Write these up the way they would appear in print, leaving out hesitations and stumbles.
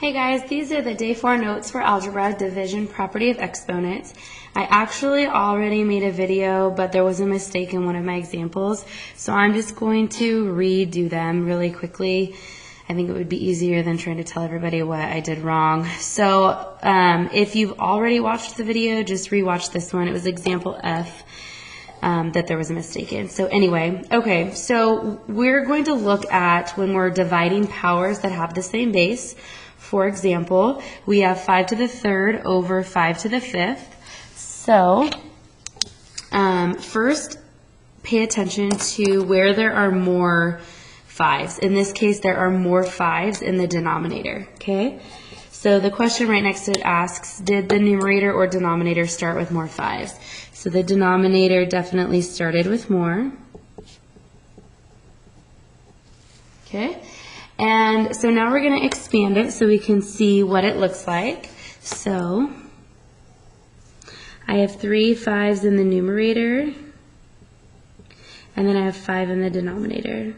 Hey guys, these are the day 4 notes for algebra, division, property of exponents. I actually already made a video, but there was a mistake in one of my examples, so I'm just going to redo them really quickly. I think it would be easier than trying to tell everybody what I did wrong. So if you've already watched the video, just rewatch this one. It was example F. That there was a mistake in. So anyway, okay, so we're going to look at when we're dividing powers that have the same base. For example, we have 5 to the 3rd over 5 to the 5th. So first, pay attention to where there are more 5s. In this case, there are more 5s in the denominator, okay? So the question right next to it asks, did the numerator or denominator start with more 5s? So the denominator definitely started with more. Okay, and so now we're going to expand it so we can see what it looks like. So I have 3 5s in the numerator, and then I have 5 in the denominator.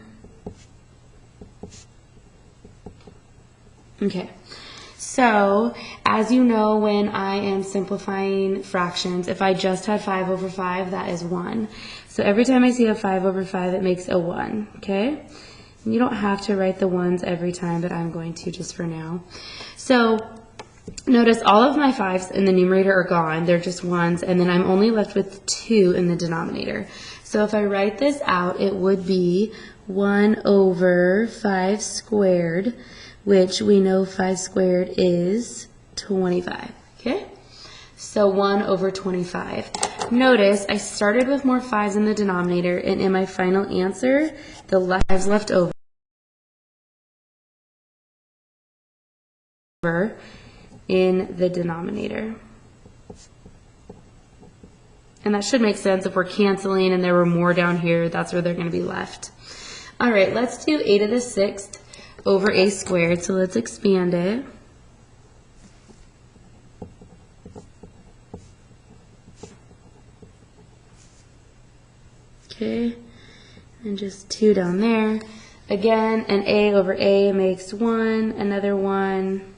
Okay. So, as you know, when I am simplifying fractions, if I just had 5 over 5, that is 1. So every time I see a 5 over 5, it makes a 1, okay? And you don't have to write the 1s every time, but I'm going to just for now. So, notice all of my 5s in the numerator are gone. They're just 1s, and then I'm only left with 2 in the denominator. So if I write this out, it would be 1 over 5 squared, which we know 5 squared is 25, okay? So 1 over 25. Notice I started with more 5s in the denominator, and in my final answer, the 5s left over in the denominator. And that should make sense if we're canceling and there were more down here, that's where they're going to be left. All right, let's do a to the 6th over a squared, so let's expand it. Okay, and just 2 down there. Again, an a over a makes 1, another 1.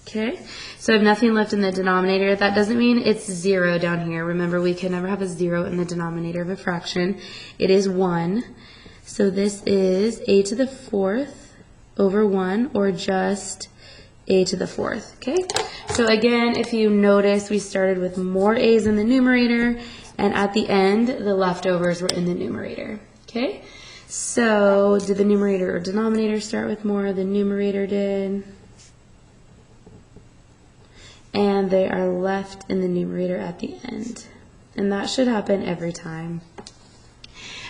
Okay, so I have nothing left in the denominator. That doesn't mean it's 0 down here. Remember, we can never have a 0 in the denominator of a fraction. It is 1. So this is a to the 4th over 1, or just a to the 4th, okay? So again, if you notice, we started with more a's in the numerator, and at the end, the leftovers were in the numerator, okay? So did the numerator or denominator start with more? The numerator did. And they are left in the numerator at the end. And that should happen every time.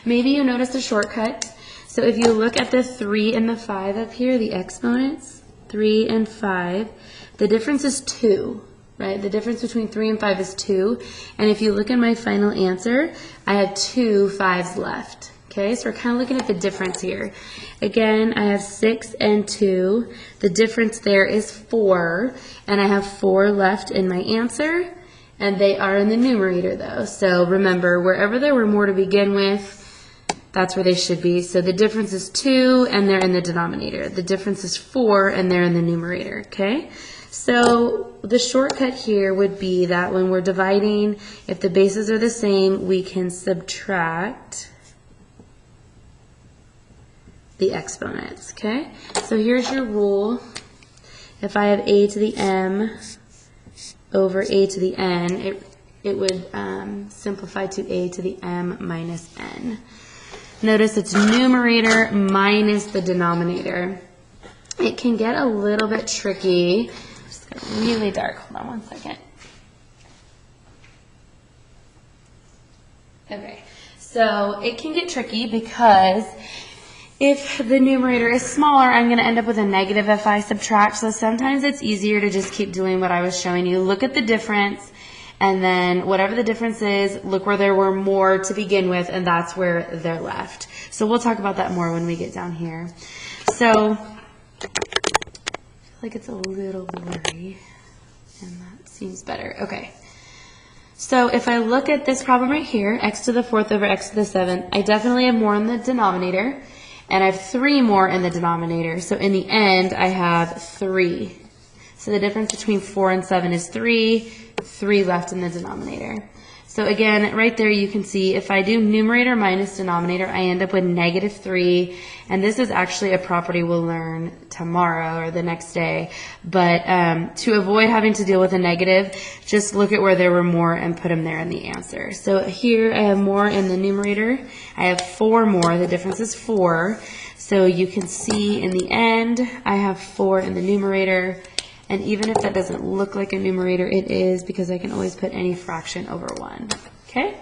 Maybe you noticed a shortcut. So if you look at the 3 and the 5 up here, the exponents, 3 and 5, the difference is 2, right? The difference between 3 and 5 is 2. And if you look at my final answer, I had 2 5s left. Okay, so we're kind of looking at the difference here. Again, I have 6 and 2. The difference there is 4, and I have 4 left in my answer, and they are in the numerator though. So remember, wherever there were more to begin with, that's where they should be. So the difference is 2, and they're in the denominator. The difference is 4, and they're in the numerator, okay? So the shortcut here would be that when we're dividing, if the bases are the same, we can subtract the exponents, okay? So here's your rule. If I have a to the m over a to the n, it would simplify to a to the m minus n. Notice it's numerator minus the denominator. It can get a little bit tricky. Just got really dark. Hold on one second. Okay, so it can get tricky because if the numerator is smaller, I'm going to end up with a negative if I subtract. So sometimes it's easier to just keep doing what I was showing you. Look at the difference, and then whatever the difference is, look where there were more to begin with, and that's where they're left. So we'll talk about that more when we get down here. So I feel like it's a little blurry, and that seems better. Okay. So if I look at this problem right here, x to the 4th over x to the 7th, I definitely have more in the denominator. And I have 3 more in the denominator. So in the end, I have 3. So the difference between 4 and 7 is 3. 3 left in the denominator. So again, right there you can see if I do numerator minus denominator, I end up with -3. And this is actually a property we'll learn tomorrow or the next day. But to avoid having to deal with a negative, just look at where there were more and put them there in the answer. So here I have more in the numerator. I have 4 more. The difference is 4. So you can see in the end, I have 4 in the numerator. And even if that doesn't look like a numerator, it is because I can always put any fraction over 1. Okay?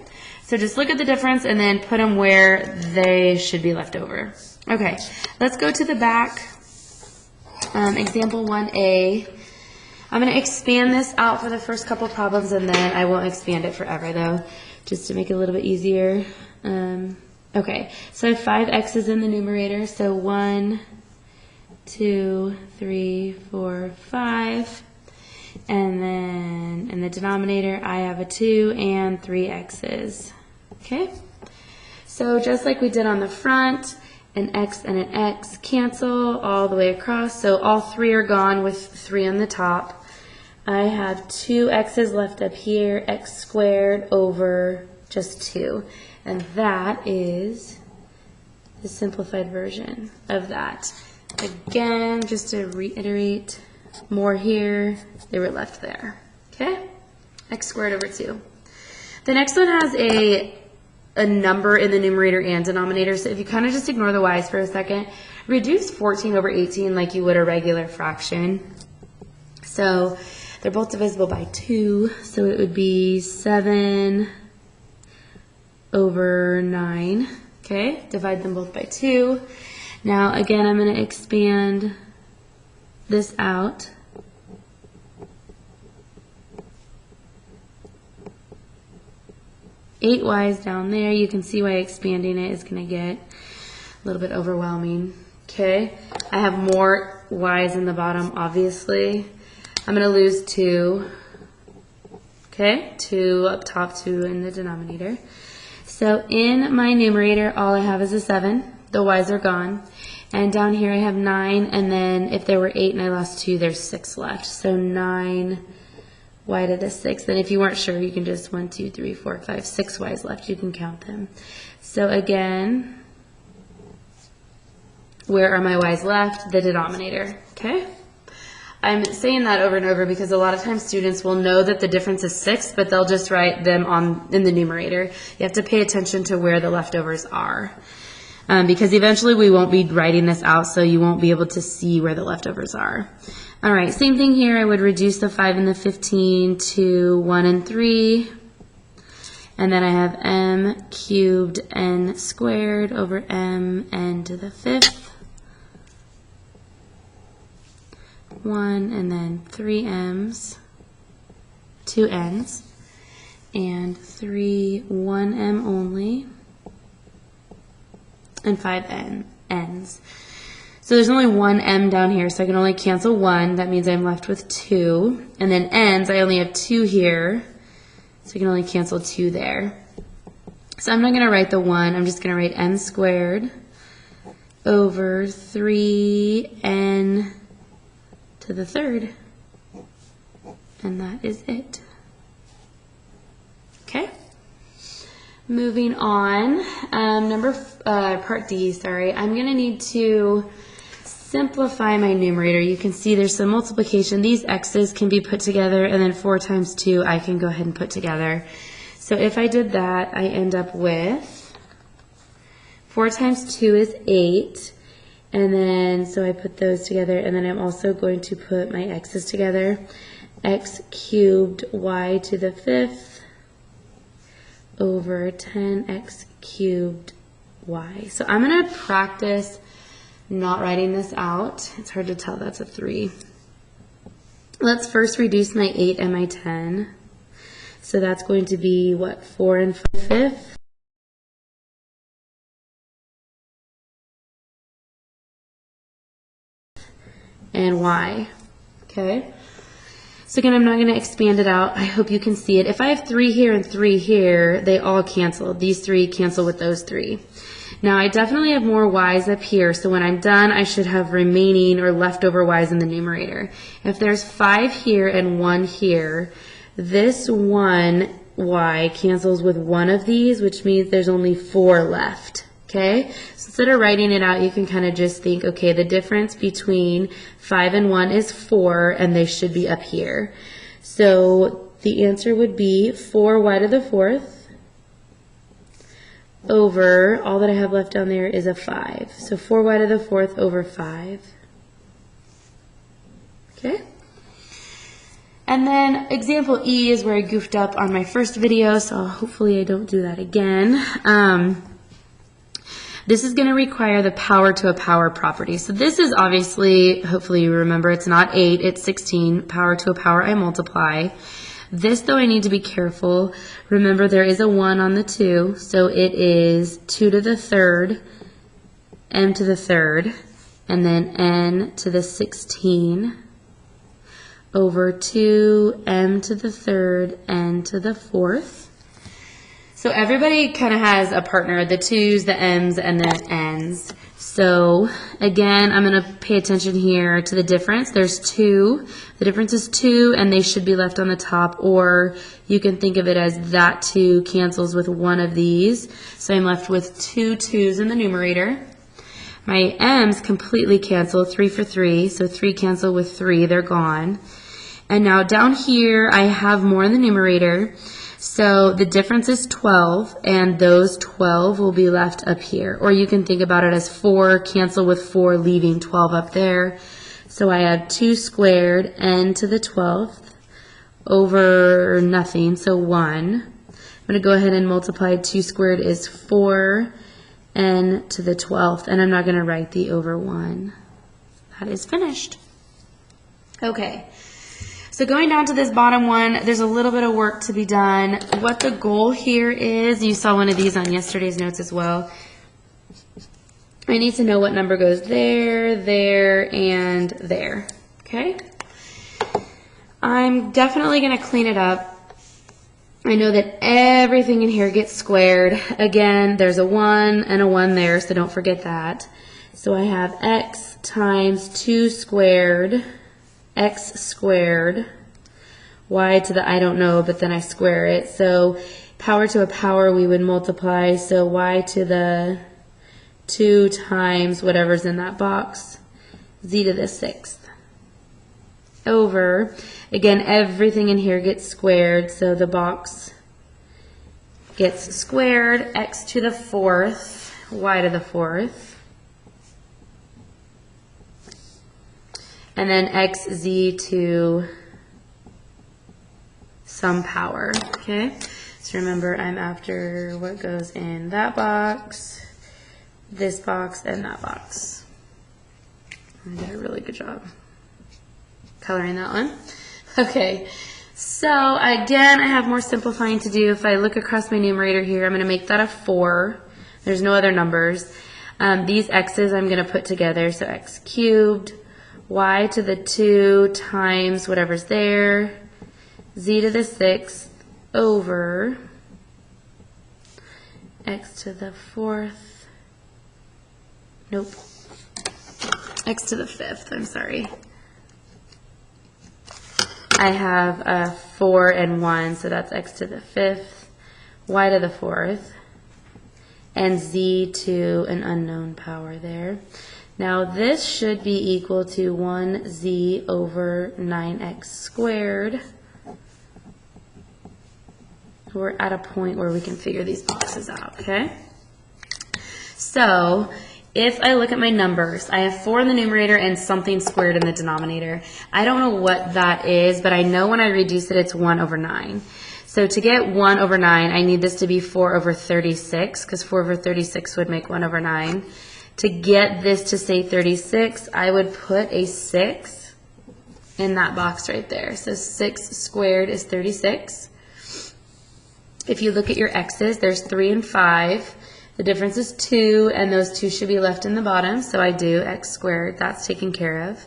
So just look at the difference and then put them where they should be left over. Okay, let's go to the back. Example 1A. I'm going to expand this out for the first couple problems and then I won't expand it forever though, just to make it a little bit easier. Okay, so I have 5 x's in the numerator, so 1, 2, 3, 4, 5. And then in the denominator, I have a 2 and 3 x's. Okay? So just like we did on the front, an x and an x cancel all the way across. So all 3 are gone with 3 on the top. I have 2 x's left up here, x squared over just 2. And that is the simplified version of that. Again, just to reiterate, more here, they were left there. Okay? X squared over 2. The next one has a number in the numerator and denominator, so if you kind of just ignore the y's for a second, reduce 14 over 18 like you would a regular fraction. So they're both divisible by 2, so it would be 7 over 9. Okay? Divide them both by 2. Now, again, I'm going to expand this out. Eight y's down there. You can see why expanding it is going to get a little bit overwhelming. Okay, I have more y's in the bottom, obviously. I'm going to lose 2. Okay, 2 up top, 2 in the denominator. So in my numerator, all I have is a 7. The y's are gone. And down here I have 9, and then if there were 8 and I lost 2, there's 6 left. So 9 y to the 6. Then if you weren't sure, you can just 1, 2, 3, 4, 5, 6 y's left. You can count them. So again, where are my y's left? The denominator. Okay? I'm saying that over and over because a lot of times students will know that the difference is 6, but they'll just write them in the numerator. You have to pay attention to where the leftovers are. Because eventually we won't be writing this out, so you won't be able to see where the leftovers are. All right, same thing here. I would reduce the 5 and the 15 to 1 and 3. And then I have m cubed n squared over m n to the 5th. 1 and then 3 m's, 2 n's, and 3 1m only. And 5 n's. So there's only 1 m down here, so I can only cancel 1. That means I'm left with 2. And then n's, I only have 2 here, so I can only cancel 2 there. So I'm not going to write the 1. I'm just going to write n squared over 3n to the 3rd. And that is it. Okay? Moving on, part D, sorry. I'm going to need to simplify my numerator. You can see there's some multiplication. These x's can be put together, and then 4 times 2 I can go ahead and put together. So if I did that, I end up with 4 times 2 is 8. And then, so I put those together, and then I'm also going to put my x's together. X cubed y to the 5th. Over 10x cubed y. So I'm going to practice not writing this out. It's hard to tell that's a 3. Let's first reduce my 8 and my 10. So that's going to be, what, 4 and 5/5? And y. Okay? So again, I'm not going to expand it out. I hope you can see it. If I have 3 here and 3 here, they all cancel. These 3 cancel with those 3. Now I definitely have more y's up here, so when I'm done, I should have remaining or leftover y's in the numerator. If there's 5 here and 1 here, this 1 y cancels with one of these, which means there's only 4 left. Okay, so instead of writing it out, you can kind of just think, okay, the difference between 5 and 1 is 4, and they should be up here. So the answer would be 4y to the 4th over, all that I have left down there is a 5. So 4y to the 4th over 5. Okay? And then example E is where I goofed up on my first video, so hopefully I don't do that again. This is going to require the power to a power property. So this is obviously, hopefully you remember, it's not 8, it's 16. Power to a power, I multiply. This, though, I need to be careful. Remember, there is a 1 on the 2, so it is 2 to the 3rd, m to the 3rd, and then n to the 16 over 2m to the 3rd, n to the 4th. So everybody kind of has a partner, the 2's, the m's, and the n's. So again, I'm going to pay attention here to the difference. There's 2. The difference is 2, and they should be left on the top, or you can think of it as that 2 cancels with one of these. So I'm left with 2 2's in the numerator. My m's completely cancel, 3 for 3, so 3 cancel with 3, they're gone. And now down here, I have more in the numerator. So the difference is 12, and those 12 will be left up here. Or you can think about it as 4 cancel with 4, leaving 12 up there. So I have 2 squared, n to the 12th, over nothing, so 1. I'm going to go ahead and multiply 2 squared is 4, n to the 12th, and I'm not going to write the over 1. That is finished. Okay. So going down to this bottom one, there's a little bit of work to be done. What the goal here is, you saw one of these on yesterday's notes as well. I need to know what number goes there, there, and there. Okay? I'm definitely going to clean it up. I know that everything in here gets squared. Again, there's a 1 and a 1 there, so don't forget that. So I have x times 2 squared, x squared, y to the I don't know, but then I square it. So power to a power we would multiply, so y to the 2 times whatever's in that box, z to the 6th, over, again, everything in here gets squared, so the box gets squared, x to the 4th, y to the 4th, and then xz to some power, okay? So remember, I'm after what goes in that box, this box, and that box. I did a really good job coloring that one. Okay, so again, I have more simplifying to do. If I look across my numerator here, I'm going to make that a 4. There's no other numbers. These x's I'm going to put together, so x cubed, y to the 2 times whatever's there, z to the 6th over x to the 4th, nope, x to the 5th, I'm sorry. I have a 4 and 1, so that's x to the 5th, y to the 4th, and z to an unknown power there. Now this should be equal to 1z over 9x squared. We're at a point where we can figure these boxes out, okay? So if I look at my numbers, I have 4 in the numerator and something squared in the denominator. I don't know what that is, but I know when I reduce it, it's 1 over 9. So to get 1 over 9, I need this to be 4 over 36, because 4 over 36 would make 1 over 9. To get this to say 36, I would put a 6 in that box right there. So 6 squared is 36. If you look at your x's, there's 3 and 5. The difference is 2, and those 2 should be left in the bottom, so I do x squared. That's taken care of.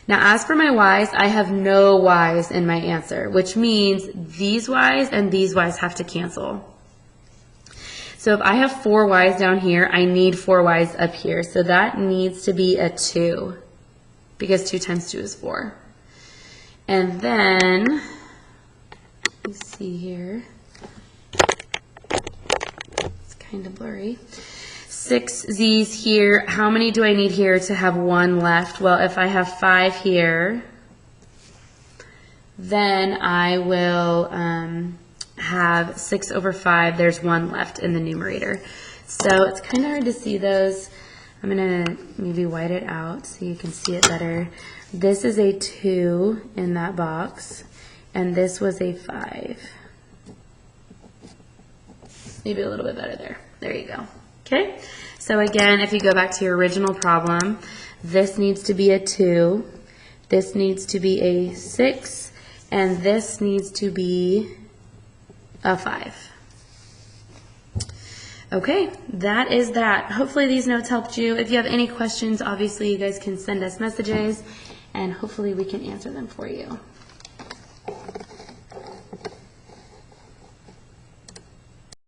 Now, as for my y's, I have no y's in my answer, which means these y's and these y's have to cancel. So So if I have 4y's down here, I need 4y's up here. So that needs to be a 2 because 2 times 2 is 4. And then, let's see here. It's kind of blurry. 6z's here. How many do I need here to have 1 left? Well, if I have 5 here, then I will have 6 over 5. There's 1 left in the numerator. So it's kind of hard to see those. I'm going to maybe white it out so you can see it better. This is a 2 in that box, and this was a 5. Maybe a little bit better there. There you go. Okay, so again, if you go back to your original problem, this needs to be a 2, this needs to be a 6, and this needs to be a 5. Okay, that is that. Hopefully these notes helped you. If you have any questions, obviously you guys can send us messages, and hopefully we can answer them for you.